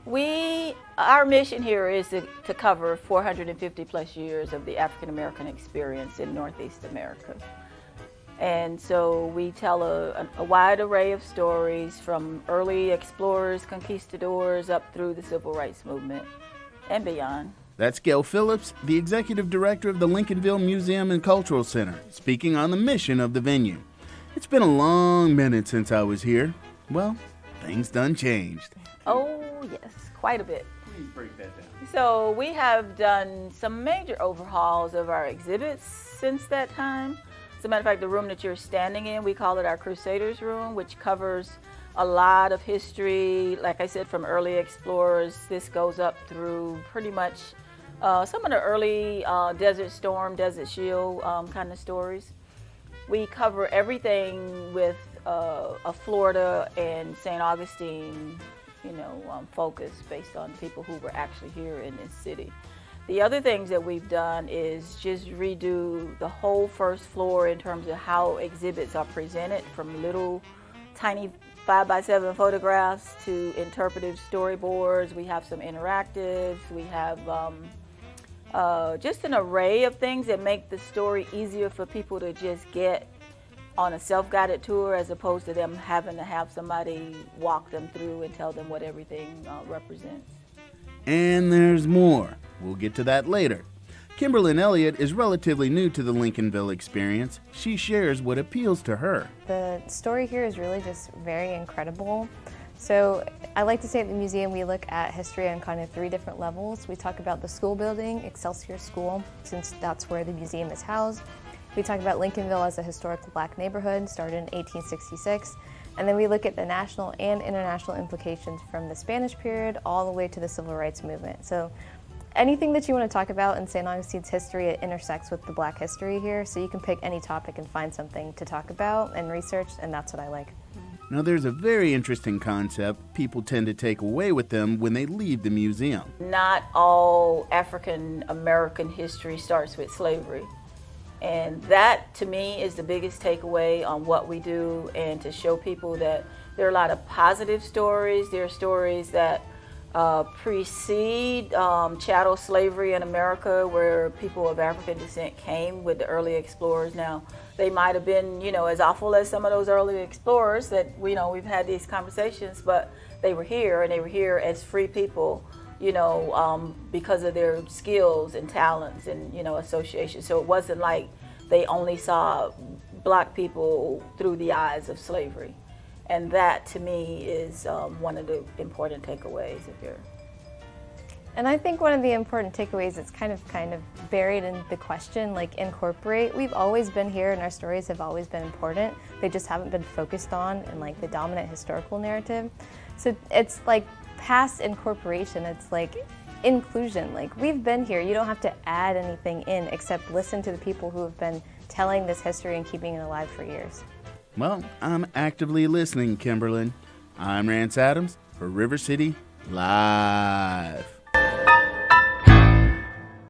Our mission here is to cover 450 plus years of the African American experience in Northeast America. And so we tell a wide array of stories from early explorers, conquistadors, up through the Civil Rights Movement and beyond. That's Gail Phillips, the Executive Director of the Lincolnville Museum and Cultural Center, speaking on the mission of the venue. It's been a long minute since I was here. Well, things done changed. Oh, yes, quite a bit. Please break that down. So we have done some major overhauls of our exhibits since that time. As a matter of fact, the room that you're standing in, we call it our Crusaders Room, which covers a lot of history. Like I said, from early explorers, this goes up through pretty much some of the early Desert Storm, Desert Shield kind of stories. We cover everything with a Florida and St. Augustine, focus based on people who were actually here in this city. The other things that we've done is just redo the whole first floor in terms of how exhibits are presented, from little tiny 5x7 photographs to interpretive storyboards. We have some interactives. We have just an array of things that make the story easier for people to just get on a self-guided tour, as opposed to them having to have somebody walk them through and tell them what everything represents. And there's more. We'll get to that later. Kimberlyn Elliott is relatively new to the Lincolnville experience. She shares what appeals to her. The story here is really just very incredible. So I like to say at the museum we look at history on kind of 3 different levels. We talk about the school building, Excelsior School, since that's where the museum is housed. We talk about Lincolnville as a historical black neighborhood, started in 1866. And then we look at the national and international implications from the Spanish period all the way to the Civil Rights Movement. So anything that you want to talk about in St. Augustine's history, it intersects with the black history here. So you can pick any topic and find something to talk about and research, and that's what I like. Now, there's a very interesting concept people tend to take away with them when they leave the museum. Not all African American history starts with slavery. And that, to me, is the biggest takeaway on what we do, and to show people that there are a lot of positive stories. There are stories that precede chattel slavery in America, where people of African descent came with the early explorers. Now, they might have been, as awful as some of those early explorers that we've had these conversations, but they were here, and they were here as free people, because of their skills and talents and, association. So it wasn't like they only saw black people through the eyes of slavery. And that, to me, is one of the important takeaways of here. And I think one of the important takeaways that's kind of buried in the question, incorporate. We've always been here, and our stories have always been important. They just haven't been focused on in the dominant historical narrative. So it's past incorporation. It's inclusion. We've been here. You don't have to add anything in except listen to the people who have been telling this history and keeping it alive for years. Well, I'm actively listening, Kimberlyn. I'm Rance Adams for River City Live.